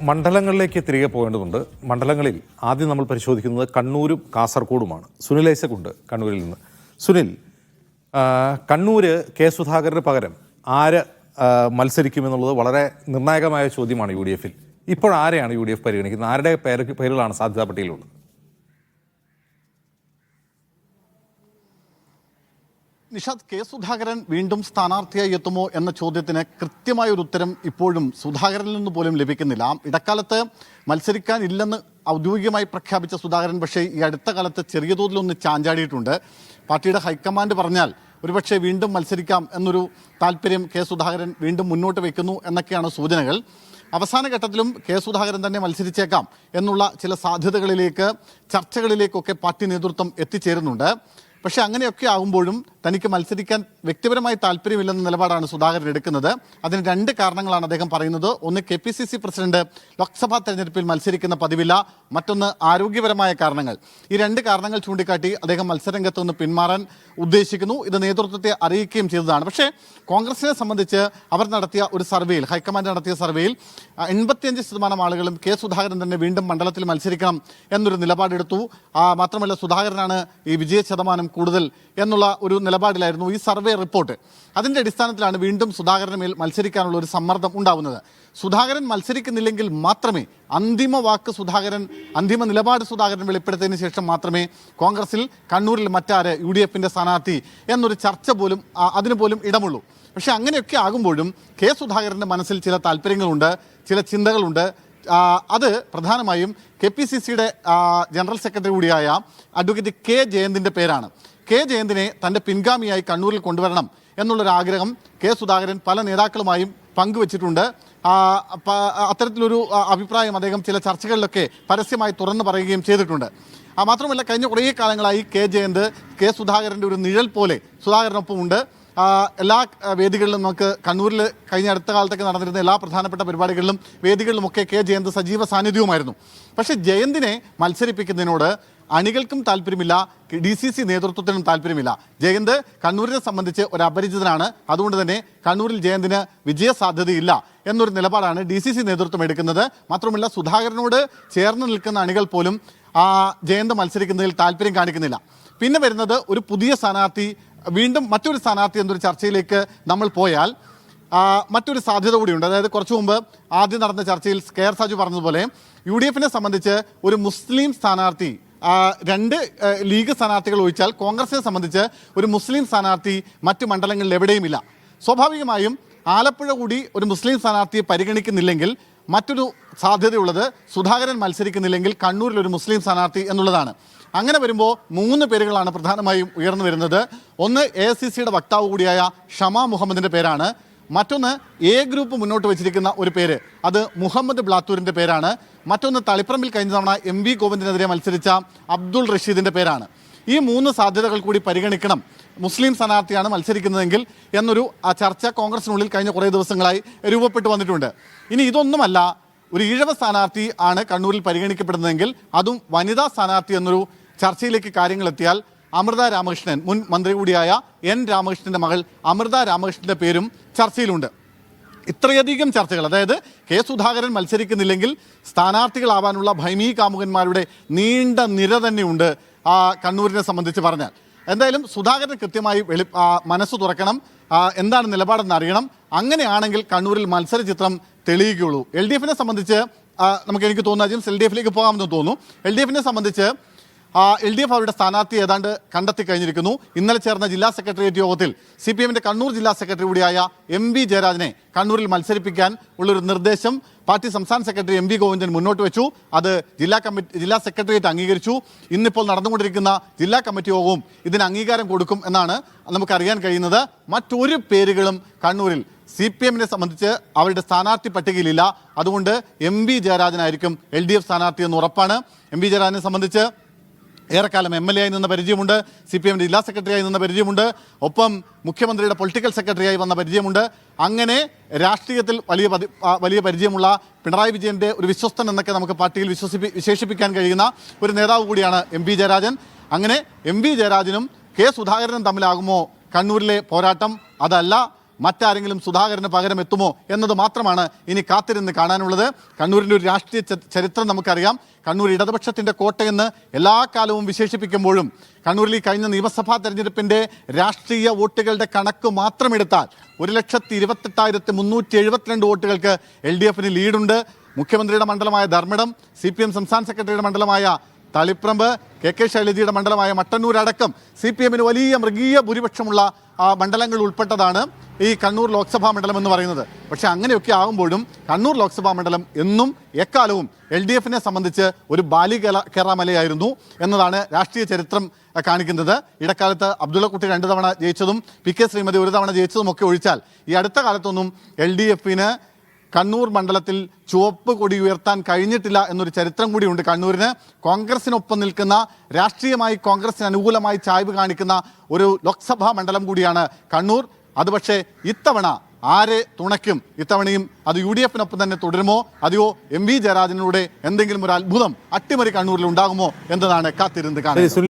മണ്ഡലങ്ങളിലേക്ക് തിരികെ പോകേണ്ടതുണ്ട്. മണ്ഡലങ്ങളിൽ ആദ്യം നമ്മൾ പരിശോധിക്കുന്നത് കണ്ണൂരും കാസർഗോഡുമാണ്. സുനിൽ ഐസക്കുണ്ട് കണ്ണൂരിൽ നിന്ന്. സുനിൽ, കണ്ണൂര് കെ സുധാകരന് പകരം ആര് മത്സരിക്കുമെന്നുള്ളത് വളരെ നിർണായകമായ ചോദ്യമാണ് യു ഡി എഫിൽ. ഇപ്പോൾ ആരെയാണ് യു ഡി എഫ് പരിഗണിക്കുന്നത്? ആരുടെ പേരുകളാണ് സാധ്യതാ പട്ടികയിലുള്ളത്? നിഷാദ്, കെ സുധാകരൻ വീണ്ടും സ്ഥാനാർത്ഥിയായി എത്തുമോ എന്ന ചോദ്യത്തിന് കൃത്യമായ ഒരു ഉത്തരം ഇപ്പോഴും സുധാകരനിൽ നിന്ന് പോലും ലഭിക്കുന്നില്ല. ഇടക്കാലത്ത് മത്സരിക്കാനില്ലെന്ന് ഔദ്യോഗികമായി പ്രഖ്യാപിച്ച സുധാകരൻ പക്ഷേ ഈ അടുത്ത കാലത്ത് ചെറിയ തോതിലൊന്ന് ചാഞ്ചാടിയിട്ടുണ്ട്. പാർട്ടിയുടെ ഹൈക്കമാൻഡ് പറഞ്ഞാൽ ഒരുപക്ഷെ വീണ്ടും മത്സരിക്കാം എന്നൊരു താല്പര്യം കെ സുധാകരൻ വീണ്ടും മുന്നോട്ട് വയ്ക്കുന്നു എന്നൊക്കെയാണ് സൂചനകൾ. അവസാന ഘട്ടത്തിലും കെ സുധാകരൻ തന്നെ മത്സരിച്ചേക്കാം എന്നുള്ള ചില സാധ്യതകളിലേക്ക്, ചർച്ചകളിലേക്കൊക്കെ പാർട്ടി നേതൃത്വം എത്തിച്ചേരുന്നുണ്ട്. പക്ഷേ അങ്ങനെയൊക്കെ ആകുമ്പോഴും തനിക്ക് മത്സരിക്കാൻ വ്യക്തിപരമായി താല്പര്യമില്ലെന്ന നിലപാടാണ് സുധാകരൻ എടുക്കുന്നത്. അതിന് രണ്ട് കാരണങ്ങളാണ് അദ്ദേഹം പറയുന്നത്. ഒന്ന്, KPCC പ്രസിഡന്റ് ലോക്സഭാ തെരഞ്ഞെടുപ്പിൽ മത്സരിക്കുന്ന പതിവില്ല. മറ്റൊന്ന്, ആരോഗ്യപരമായ കാരണങ്ങൾ. ഈ രണ്ട് കാരണങ്ങൾ ചൂണ്ടിക്കാട്ടി അദ്ദേഹം മത്സരരംഗത്ത് നിന്ന് പിന്മാറാൻ ഉദ്ദേശിക്കുന്നു. ഇത് നേതൃത്വത്തെ അറിയിക്കുകയും ചെയ്തതാണ്. പക്ഷേ കോൺഗ്രസിനെ സംബന്ധിച്ച് അവർ നടത്തിയ ഒരു സർവേയിൽ, ഹൈക്കമാൻഡ് നടത്തിയ സർവേയിൽ 85% ആളുകളും കെ സുധാകരൻ തന്നെ വീണ്ടും മണ്ഡലത്തിൽ മത്സരിക്കണം എന്നൊരു നിലപാടെടുത്തു. മാത്രമല്ല, സുധാകരനാണ് ഈ വിജയ ശതമാനം കൂടുതൽ എന്നുള്ള ഒരു നിലപാടിലായിരുന്നു ഈ സർവേ റിപ്പോർട്ട്. അതിൻ്റെ അടിസ്ഥാനത്തിലാണ് വീണ്ടും സുധാകരന് മേൽ മത്സരിക്കാനുള്ള ഒരു സമ്മർദ്ദം ഉണ്ടാവുന്നത്. സുധാകരൻ മത്സരിക്കുന്നില്ലെങ്കിൽ മാത്രമേ അന്തിമ നിലപാട് സുധാകരൻ വെളിപ്പെടുത്തിയതിനു ശേഷം മാത്രമേ കോൺഗ്രസിൽ കണ്ണൂരിൽ മറ്റാര് UDF-ന്റെ സ്ഥാനാർത്ഥി എന്നൊരു ചർച്ച പോലും അതിന് പോലും ഇടമുള്ളൂ. പക്ഷെ അങ്ങനെയൊക്കെ ആകുമ്പോഴും കെ സുധാകരൻ്റെ മനസ്സിൽ ചില താല്പര്യങ്ങളുണ്ട്, ചില ചിന്തകളുണ്ട്. അത് പ്രധാനമായും KPCCയുടെ ജനറൽ സെക്രട്ടറി കൂടിയായ അഡ്വക്കേറ്റ് കെ ജയന്തിൻ്റെ പേരാണ്. കെ ജയന്തിനെ തൻ്റെ പിൻഗാമിയായി കണ്ണൂരിൽ കൊണ്ടുവരണം എന്നുള്ളൊരാഗ്രഹം കെ സുധാകരൻ പല നേതാക്കളുമായും പങ്കുവച്ചിട്ടുണ്ട്. അത്തരത്തിലൊരു അഭിപ്രായം അദ്ദേഹം ചില ചർച്ചകളിലൊക്കെ പരസ്യമായി തുറന്നു പറയുകയും ചെയ്തിട്ടുണ്ട്. മാത്രമല്ല, കഴിഞ്ഞ കുറേ കാലങ്ങളായി കെ ജയന്ത് കെ സുധാകരൻ്റെ ഒരു നിഴൽ പോലെ സുധാകരനൊപ്പമുണ്ട്. എല്ലാ വേദികളിലും നമുക്ക് കണ്ണൂരിൽ കഴിഞ്ഞ അടുത്ത കാലത്തൊക്കെ നടന്നിരുന്ന എല്ലാ പ്രധാനപ്പെട്ട പരിപാടികളിലും വേദികളിലുമൊക്കെ കെ ജയന്ത് സജീവ സാന്നിധ്യവുമായിരുന്നു. പക്ഷേ ജയന്തിനെ മത്സരിപ്പിക്കുന്നതിനോട് അണികൾക്കും താല്പര്യമില്ല, DCC നേതൃത്വത്തിനും താല്പര്യമില്ല. ജയന്ത് കണ്ണൂരിനെ സംബന്ധിച്ച് ഒരു അപരിചിതനാണ്. അതുകൊണ്ട് തന്നെ കണ്ണൂരിൽ ജയന്തിന് വിജയസാധ്യതയില്ല എന്നൊരു നിലപാടാണ് DCC നേതൃത്വം എടുക്കുന്നത്. മാത്രമല്ല, സുധാകരനോട് ചേർന്ന് നിൽക്കുന്ന അണികൾ പോലും ജയന്ത് മത്സരിക്കുന്നതിൽ താല്പര്യം കാണിക്കുന്നില്ല. പിന്നെ വരുന്നത് ഒരു പുതിയ സ്ഥാനാർത്ഥി, വീണ്ടും മറ്റൊരു സ്ഥാനാർത്ഥി എന്നൊരു ചർച്ചയിലേക്ക് നമ്മൾ പോയാൽ മറ്റൊരു സാധ്യത കൂടിയുണ്ട്. അതായത് കുറച്ചു മുമ്പ് ആദ്യം നടന്ന ചർച്ചയിൽ കെ.ആർ. സാജു പറഞ്ഞതുപോലെ UDF-നെ സംബന്ധിച്ച് ഒരു മുസ്ലിം സ്ഥാനാർത്ഥി, 2 ലീഗ് സ്ഥാനാർത്ഥികൾ ഒഴിച്ചാൽ കോൺഗ്രസിനെ സംബന്ധിച്ച് ഒരു മുസ്ലിം സ്ഥാനാർത്ഥി മറ്റു മണ്ഡലങ്ങളിൽ എവിടെയുമില്ല. സ്വാഭാവികമായും ആലപ്പുഴ കൂടി ഒരു മുസ്ലിം സ്ഥാനാർത്ഥിയെ പരിഗണിക്കുന്നില്ലെങ്കിൽ മറ്റൊരു സാധ്യതയുള്ളത് സുധാകരൻ മത്സരിക്കുന്നില്ലെങ്കിൽ കണ്ണൂരിൽ ഒരു മുസ്ലിം സ്ഥാനാർത്ഥി എന്നുള്ളതാണ്. അങ്ങനെ വരുമ്പോൾ 3 പേരുകളാണ് പ്രധാനമായും ഉയർന്നു വരുന്നത്. ഒന്ന്, AICCയുടെ വക്താവ് കൂടിയായ ഷമാ മുഹമ്മദിൻ്റെ പേരാണ്. മറ്റൊന്ന്, A ഗ്രൂപ്പ് മുന്നോട്ട് വെച്ചിരിക്കുന്ന ഒരു പേര്, അത് മുഹമ്മദ് ബ്ലാത്തൂരിൻ്റെ പേരാണ്. മറ്റൊന്ന്, തളിപ്പറമ്പിൽ കഴിഞ്ഞ തവണ MV ഗോവിന്ദനെതിരെ മത്സരിച്ച അബ്ദുൾ റഷീദിൻ്റെ പേരാണ്. ഈ 3 സാധ്യതകൾ കൂടി പരിഗണിക്കണം മുസ്ലിം സ്ഥാനാർത്ഥിയാണ് മത്സരിക്കുന്നതെങ്കിൽ എന്നൊരു ചർച്ച കോൺഗ്രസിനുള്ളിൽ കഴിഞ്ഞ കുറേ ദിവസങ്ങളായി രൂപപ്പെട്ടു വന്നിട്ടുണ്ട്. ഇനി ഇതൊന്നുമല്ല, ഒരു ഈഴവ സ്ഥാനാർത്ഥി ആണ് കണ്ണൂരിൽ പരിഗണിക്കപ്പെടുന്നതെങ്കിൽ അതും വനിതാ സ്ഥാനാർത്ഥി എന്നൊരു ചർച്ചയിലേക്ക് കാര്യങ്ങളെത്തിയാൽ അമൃത രാമകൃഷ്ണൻ, മുൻ മന്ത്രി കൂടിയായ N രാമകൃഷ്ണൻ്റെ മകൾ അമൃത രാമകൃഷ്ണൻ്റെ പേരും ചർച്ചയിലുണ്ട്. ഇത്രയധികം ചർച്ചകൾ, അതായത് കെ സുധാകരൻ മത്സരിക്കുന്നില്ലെങ്കിൽ സ്ഥാനാർത്ഥികളാവാനുള്ള ഭൈമീ കാമുകന്മാരുടെ നീണ്ട നിര തന്നെയുണ്ട് കണ്ണൂരിനെ സംബന്ധിച്ച് പറഞ്ഞാൽ. എന്തായാലും സുധാകരൻ കൃത്യമായി മനസ്സ് തുറക്കണം, എന്താണ് നിലപാടെന്ന് അറിയണം. അങ്ങനെയാണെങ്കിൽ കണ്ണൂരിൽ മത്സര ചിത്രം തെളിയിക്കുകയുള്ളൂ. LDF-നെ സംബന്ധിച്ച് എനിക്ക് തോന്നുന്ന LDF-ലേക്ക് പോകാമെന്ന് തോന്നുന്നു. LDF-നെ സംബന്ധിച്ച് LDF അവരുടെ സ്ഥാനാർത്ഥി ഏതാണ്ട് കണ്ടെത്തി കഴിഞ്ഞിരിക്കുന്നു. ഇന്നലെ ചേർന്ന ജില്ലാ സെക്രട്ടേറിയറ്റ് യോഗത്തിൽ CPM-ന്റെ കണ്ണൂർ ജില്ലാ സെക്രട്ടറി കൂടിയായ MV ജയരാജനെ കണ്ണൂരിൽ മത്സരിപ്പിക്കാൻ ഉള്ളൊരു നിർദ്ദേശം പാർട്ടി സംസ്ഥാന സെക്രട്ടറി MV ഗോവിന്ദൻ മുന്നോട്ട് വെച്ചു. അത് ജില്ലാ സെക്രട്ടേറിയറ്റ് അംഗീകരിച്ചു. ഇന്നിപ്പോൾ നടന്നുകൊണ്ടിരിക്കുന്ന ജില്ലാ കമ്മിറ്റി യോഗവും ഇതിന് അംഗീകാരം കൊടുക്കും എന്നാണ് നമുക്കറിയാൻ കഴിയുന്നത്. മറ്റൊരു പേരുകളും കണ്ണൂരിൽ CPM-നെ സംബന്ധിച്ച് അവരുടെ സ്ഥാനാർത്ഥി പട്ടികയിലില്ല. അതുകൊണ്ട് MV ജയരാജനായിരിക്കും LDF സ്ഥാനാർത്ഥി എന്ന് ഉറപ്പാണ്. MV ജയരാജനെ സംബന്ധിച്ച് ഏറെക്കാലം MLA ആയി നിന്ന പരിചയമുണ്ട്, CPM-ന്റെ ജില്ലാ സെക്രട്ടറിയായി നിന്ന പരിചയമുണ്ട്, ഒപ്പം മുഖ്യമന്ത്രിയുടെ പൊളിറ്റിക്കൽ സെക്രട്ടറിയായി വന്ന പരിചയമുണ്ട്. അങ്ങനെ രാഷ്ട്രീയത്തിൽ വലിയ പരിചയമുള്ള പിണറായി വിജയൻ്റെ ഒരു വിശ്വസ്തൻ എന്നൊക്കെ നമുക്ക് പാർട്ടിയിൽ വിശേഷിപ്പിക്കാൻ കഴിയുന്ന ഒരു നേതാവ് കൂടിയാണ് MV ജയരാജൻ. അങ്ങനെ MV ജയരാജനും കെ സുധാകരനും തമ്മിലാകുമോ കണ്ണൂരിലെ പോരാട്ടം? അതല്ല, മറ്റാരെങ്കിലും സുധാകരന് പകരം എത്തുമോ എന്നത് മാത്രമാണ് ഇനി കാത്തിരുന്ന് കാണാനുള്ളത്. കണ്ണൂരിൻ്റെ ഒരു രാഷ്ട്രീയ ചരിത്രം നമുക്കറിയാം. കണ്ണൂർ ഇടതുപക്ഷത്തിൻ്റെ കോട്ടയെന്ന് എല്ലാ കാലവും വിശേഷിപ്പിക്കുമ്പോഴും കണ്ണൂരിൽ ഈ കഴിഞ്ഞ നിയമസഭാ തെരഞ്ഞെടുപ്പിൻ്റെ രാഷ്ട്രീയ വോട്ടുകളുടെ കണക്ക് മാത്രമെടുത്താൽ 1,28,372 വോട്ടുകൾക്ക് LDF ലീഡുണ്ട്. മുഖ്യമന്ത്രിയുടെ മണ്ഡലമായ ധർമ്മടം, CPM സംസ്ഥാന സെക്രട്ടറിയുടെ മണ്ഡലമായ തളിപ്രമ്പ്, KK ശൈലജയുടെ മണ്ഡലമായ മട്ടന്നൂർ അടക്കം CPM വലിയ മൃഗീയ ഭൂരിപക്ഷമുള്ള മണ്ഡലങ്ങൾ ഉൾപ്പെട്ടതാണ് ഈ കണ്ണൂർ ലോക്സഭാ മണ്ഡലം എന്ന് പറയുന്നത്. പക്ഷേ അങ്ങനെയൊക്കെ ആകുമ്പോഴും കണ്ണൂർ ലോക്സഭാ മണ്ഡലം എന്നും എക്കാലവും LDF സംബന്ധിച്ച് ഒരു ബാലികേറാമലയായിരുന്നു എന്നതാണ് രാഷ്ട്രീയ ചരിത്രം കാണിക്കുന്നത്. ഇടക്കാലത്ത് അബ്ദുള്ളക്കുട്ടി 2 തവണ ജയിച്ചതും PK ശ്രീമതി 1 തവണ ജയിച്ചതും ഒക്കെ ഒഴിച്ചാൽ ഈ അടുത്ത കാലത്തൊന്നും LDF കണ്ണൂർ മണ്ഡലത്തിൽ ചുവപ്പ് കൊടി ഉയർത്താൻ കഴിഞ്ഞിട്ടില്ല എന്നൊരു ചരിത്രം കൂടിയുണ്ട്. കണ്ണൂരിന് കോൺഗ്രസിനൊപ്പം നിൽക്കുന്ന, രാഷ്ട്രീയമായി കോൺഗ്രസിന് അനുകൂലമായി ചായ്വ് കാണിക്കുന്ന ഒരു ലോക്സഭാ മണ്ഡലം കൂടിയാണ് കണ്ണൂർ. അത് പക്ഷേ ഇത്തവണ ആരെ തുണയ്ക്കും? ഇത്തവണയും അത് UDF തന്നെ തുടരുമോ, അതെയോ MV ജയരാജനിലൂടെ എന്തെങ്കിലും ഒരു അത്ഭുതം അട്ടിമറി കണ്ണൂരിൽ ഉണ്ടാകുമോ എന്നതാണ് കാത്തിരുന്ന് കാണുന്നത്.